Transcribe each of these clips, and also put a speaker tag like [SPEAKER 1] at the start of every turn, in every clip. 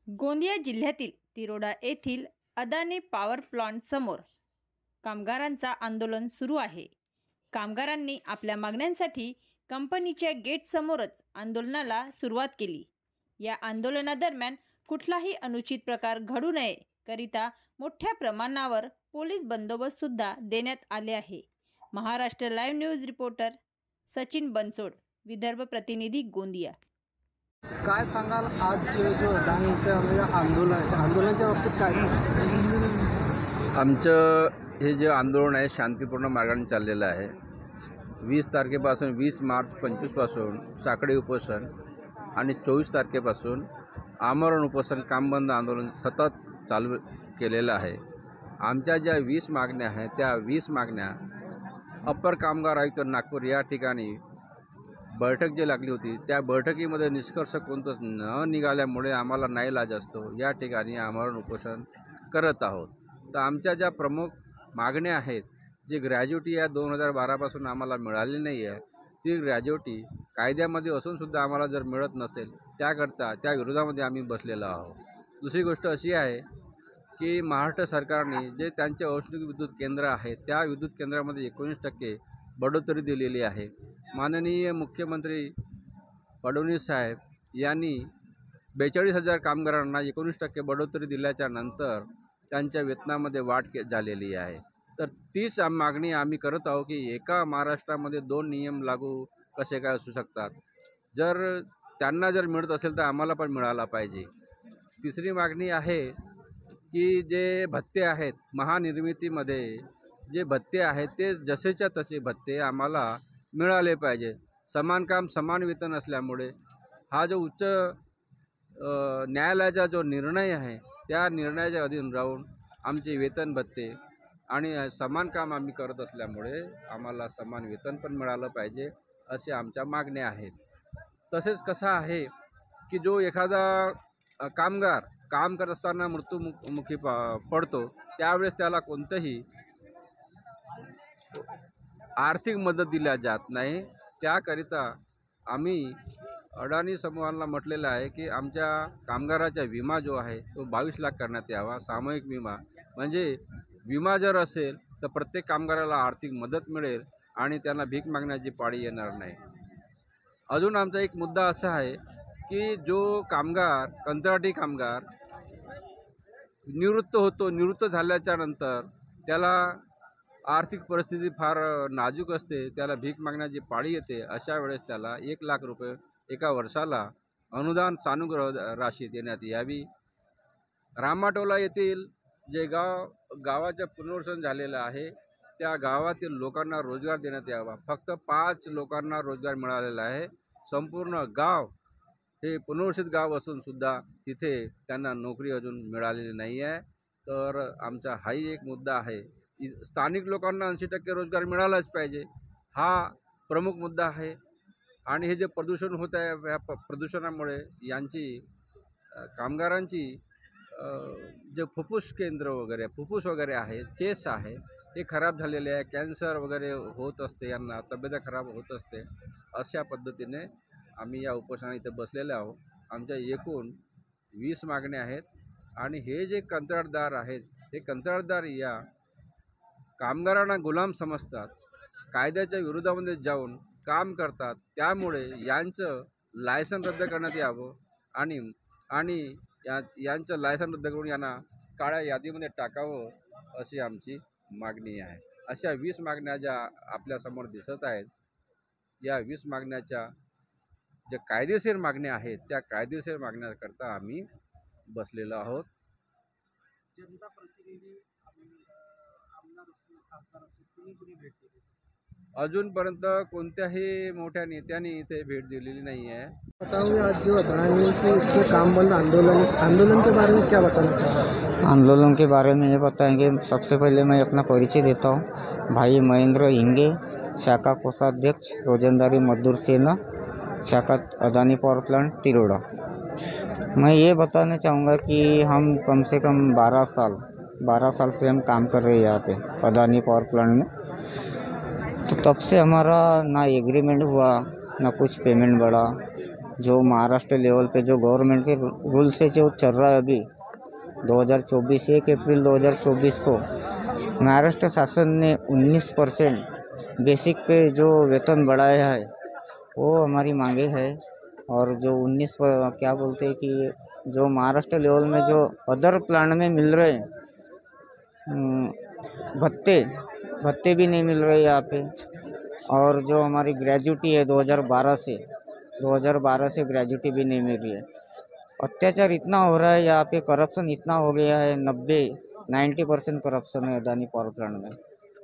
[SPEAKER 1] गोंदिया जिल्ह्यातील तिरोडा येथील Adani power plant समोर कामगारांचा आंदोलन सुरू आहे। कामगारांनी आपल्या मागण्यांसाठी कंपनीच्या गेट समोरच आंदोलनाला सुरुवात केली। या आंदोलनादरम्यान कुठलाही अनुचित प्रकार घडू नये करिता मोठ्या प्रमाणावर पोलीस बंदोबस्त सुद्धा देण्यात आले आहे। Maharashtra live news reporter Sachin Bansod, Vidarbha प्रतिनिधी, गोंदिया।
[SPEAKER 2] काय सांगाल आज जो अदानीचं आंदोलन आहे, आंदोलनाच्या बाबतीत काय सांगाल?
[SPEAKER 3] आमचं हे जे आंदोलन आहे शांतीपूर्ण मार्गाने चाललेलं आहे। 20 तारखेपासून 20 मार्च 25 पासून साखळी उपोषण आणि 24 तारखेपासून आमरण उपोषण काम बंद आंदोलन सतत चालू केलेलं आहे। आमच्या ज्या 20 मागण्या आहेत त्या 20 मागण्या अप्पर कामगार आयुक्त नागपूर या ठिकाणी बैठक जी लागली होती त्या बैठकीमध्ये निष्कर्ष कोणताच न निघाल्यामुळे आम्हाला नाईलाज असतो या ठिकाणी आमरण उपोषण करत आहोत। तर आमच्या ज्या प्रमुख मागण्या आहेत, जी ग्रॅज्युटी या 2012 पासून आम्हाला मिळाली नाही आहे, ती ग्रॅज्युटी कायद्यामध्ये असूनसुद्धा आम्हाला जर मिळत नसेल त्याकरता त्या विरोधामध्ये आम्ही बसलेलो आहोत। दुसरी गोष्ट अशी आहे की महाराष्ट्र सरकारने जे त्यांचे औष्णिक विद्युत केंद्र आहेत त्या विद्युत केंद्रामध्ये 19% बढोतरी दिलेली आहे। माननीय मुख्यमंत्री फडणवीस साहेब यांनी 42,000 कामगारांना 19% बढोतरी दिल्याच्या नंतर त्यांच्या वेतनामध्ये वाढ झालेली आहे। तर तीच मागणी आम्ही करत आहोत की एका महाराष्ट्रामध्ये 2 नियम लागू कसे काय असू शकतात। जर त्यांना जर मिळत असेल तर आम्हाला पण मिळाला पाहिजे। तिसरी मागणी आहे की जे भत्ते आहेत महानिर्मितीमध्ये जे भत्ते आहेत ते जसेच्या तसे भत्ते आम्हाला मिळाले पाहिजे। समान काम समान वेतन असल्यामुळे हा जो उच्च न्यायालयाचा जो निर्णय आहे त्या निर्णयाच्या अधीन राहून आमचे वेतन भत्ते आणि समान काम आम्ही करत असल्यामुळे आम्हाला समान वेतन पण मिळालं पाहिजे असे आमच्या मागण्या आहेत। तसेच कसं आहे की जो एखादा कामगार काम करत असताना मृत्युमुखी पडतो त्यावेळेस त्याला कोणतंही आर्थिक मदत दिल्या जात नाही। त्याकरिता आम्ही अडाणी समूहांना म्हटलेलं आहे की आमच्या कामगाराचा विमा जो आहे तो 22 लाख करण्यात यावा। सामूहिक विमा म्हणजे विमा जर असेल तर प्रत्येक कामगाराला आर्थिक मदत मिळेल आणि त्यांना भीक मागण्याची पाळी येणार नाही। अजून आमचा एक मुद्दा असा आहे की जो कामगार कंत्राटी कामगार निवृत्त होतो, निवृत्त झाल्याच्या नंतर त्याला आर्थिक परिस्थिती फार नाजूक असते, त्याला भीक मागण्याची पाळी येते, अशा वेळेस त्याला 1 लाख रुपये एका वर्षाला अनुदान सानुग्रह राशी देण्यात यावी। रामाटोला येथील जे गावाचं पुनर्वसन झालेलं आहे त्या गावातील लोकांना रोजगार देण्यात यावा। फक्त 5 लोकांना रोजगार मिळालेला आहे। संपूर्ण गाव हे पुनर्वसित गाव असूनसुद्धा तिथे त्यांना नोकरी अजून मिळालेली नाही आहे। तर आमचा हाही एक मुद्दा आहे। स्थानिक लोकांना 80% रोजगार मिळालाच पाहिजे, हा प्रमुख मुद्दा आहे। आणि हे जे प्रदूषण होत आहे या प्रदूषणामुळे यांची कामगारांची जे फुफ्फुस केंद्र वगैरे फुफ्फुस वगैरे आहे, चेस आहे, हे खराब झालेले आहे। कॅन्सर वगैरे होत असते, यांना तब्येत खराब होत असते। अशा पद्धतीने आम्ही या उपोषणाला इथे बसलेले आहोत। आमच्या एकूण 20 मागण्या आहेत आणि हे जे कंत्राटदार आहेत हे कंत्राटदार या कामगारांना गुलाम समजतात, कायद्याच्या विरोधामध्ये जाऊन काम करतात। त्यामुळे यांचं लायसन रद्द करण्यात यावं आणि यांचं लायसन रद्द करून यांना काळ्या यादीमध्ये टाकावं अशी आमची मागणी आहे। अशा 20 मागण्या ज्या आपल्यासमोर दिसत आहेत, या 20 मागण्याच्या ज्या कायदेशीर मागण्या आहेत त्या कायदेशीर मागण्याकरता आम्ही बसलेलो आहोत।
[SPEAKER 2] जनता प्रतिनिधी आमदार असतील, खासदार असतील, कुणी भेट दिली?
[SPEAKER 3] अजूनपर्यंत कोणत्याही मोठ्या नेत्यांनी इथे भेट दिलेली नहीं है।
[SPEAKER 2] बताओगे आज जो अदानी से इसमें काम बंद आंदोलन के बारे में क्या बताना चाहते?
[SPEAKER 4] आंदोलन के बारे में ये बताएंगे। सबसे पहले मैं अपना परिचय देता हूँ। भाई महेंद्र हिंगे, शाखा कोषाध्यक्ष रोजंदारी मजदूर सेना, शाखा अदानी पावर प्लांट तिरोड़ा। मैं ये बताना चाहूँगा कि हम कम से कम 12 साल से हम काम कर रहे हैं यहाँ पे अदानी पावर प्लांट में। तो तब से हमारा ना एग्रीमेंट हुआ, ना कुछ पेमेंट बढ़ा, जो महाराष्ट्र लेवल पे जो गवर्नमेंट के रूल से जो चल रहा है अभी 2024 1 अप्रैल 2024 को महाराष्ट्र शासन ने 19% बेसिक पे जो वेतन बढ़ाया है वो हमारी मांगे है। और जो 19 पर क्या बोलते हैं कि जो महाराष्ट्र लेवल में जो अदर प्लान में मिल रहे हैं भत्ते भत्ते भी नहीं मिल रहे यहाँ पे। और जो हमारी ग्रेजुटी है 2012 से ग्रेजुटी भी नहीं मिल रही है। अत्याचार इतना हो रहा है यहाँ पे, करप्शन इतना हो गया है, 90% करप्शन है अदानी पावर प्लांट में।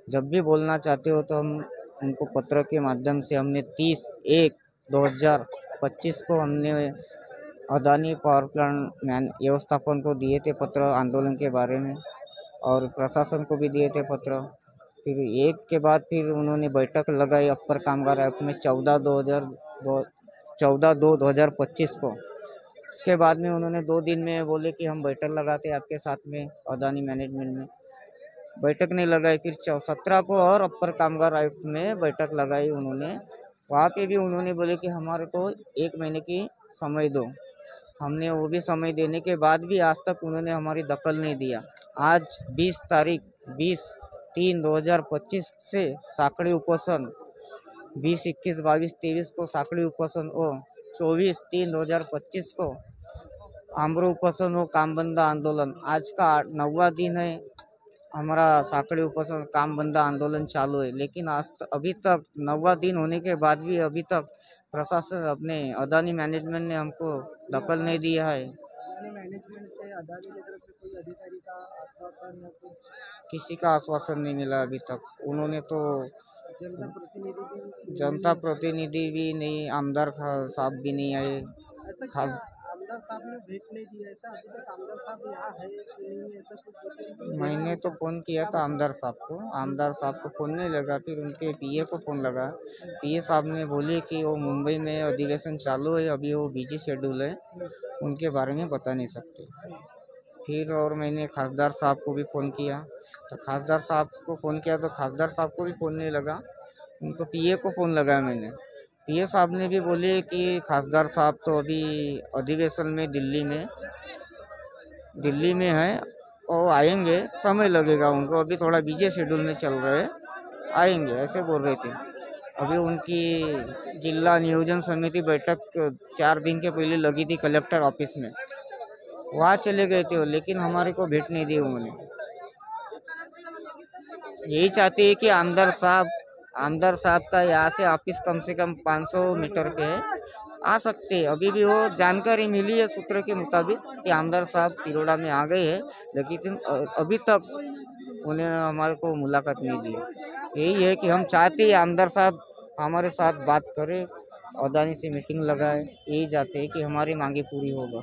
[SPEAKER 4] जब भी बोलना चाहते हो तो हम उनको पत्र के माध्यम से हमने 30/1/2025 को हमने अदानी पावर प्लांट व्यवस्थापन को दिए थे पत्र आंदोलन के बारे में, और प्रशासन को भी दिए थे पत्र। फिर एक के बाद फिर उन्होंने बैठक लगाई अपर कामगार आयुक्त में 14/2/2025 को। उसके बाद में उन्होंने 2 दिन में बोले कि हम बैठक लगाते हैं आपके साथ में अदानी मैनेजमेंट में। बैठक नहीं लगाई, फिर 17 को और अपर कामगार आयुक्त में बैठक लगाई उन्होंने। वहाँ पे भी उन्होंने बोले कि हमारे को 1 महीने की समय दो। हमने वो भी समय देने के बाद भी आज तक उन्होंने हमारी दखल नहीं दिया। आज 20 तारीख 20/3/2025 से साकड़ी उपोषण, 20, 21, 22, 23 को साकड़ी उपोषण और 24/3/2025 को आमरो उपोषण हो काम बंद आंदोलन। आज का 9वां दिन है हमारा साकड़ी उपोषण काम बंद आंदोलन चालू है। लेकिन अभी तक 9वां दिन होने के बाद भी अभी तक प्रशासन अपने अदानी मैनेजमेंट ने हमको दखल नहीं दिया है।
[SPEAKER 2] अदानी मैनेजमेंट से अदानी की तरफ से कोई अधिकारी का आश्वासन या कुछ?
[SPEAKER 4] किसी का आश्वासन नहीं मिला अभी तक। उन्होंने तो जनता प्रतिनिधि भी नहीं, आमदार साहब भी नहीं आए।
[SPEAKER 2] ऐसा क्या आमदार साहब ने भेंट नहीं दी? ऐसा अभी तक आमदार साहब यहाँ है कि नहीं, ऐसा कुछ बताइए।
[SPEAKER 4] मैंने तो फ़ोन किया था आमदार साहब को फ़ोन नहीं लगा। फिर उनके पीए को फ़ोन लगा। पीए साहब ने बोले कि वो मुंबई में अधिवेशन चालू है, अभी वो बिजी शेड्यूल है, उनके बारे में बता नहीं सकते। फिर और मैंने खासदार साहब को भी फ़ोन किया, तो खासदार साहब को फ़ोन किया तो खासदार साहब को भी फ़ोन नहीं लगा। उनको पीए को फ़ोन लगाया मैंने। पीए साहब ने भी बोले कि खासदार साहब तो अभी अधिवेशन में दिल्ली में है और आएंगे, समय लगेगा उनको, अभी थोड़ा बिजी शेड्यूल में चल रहे, आएंगे ऐसे बोल रहे थे। अभी उनकी जिला नियोजन समिति बैठक 4 दिन के पहले लगी थी कलेक्टर ऑफिस में, वहाँ चले गए थे, लेकिन हमारे को भेंट नहीं दी उन्होंने। यही चाहते हैं कि आमदार साहब का यहाँ से ऑफिस कम से कम 500 मीटर पे है, आ सकते हैं। अभी भी वो जानकारी मिली है सूत्र के मुताबिक कि आमदार साहब तिरोड़ा में आ गए हैं, लेकिन अभी तक उन्हें हमारे को मुलाकात नहीं दी। यही है कि हम चाहते हैं आमदार साहब हमारे साथ बात करें, अदानी से मीटिंग लगाए, यही चाहते हैं कि हमारी मांगे पूरी होगा।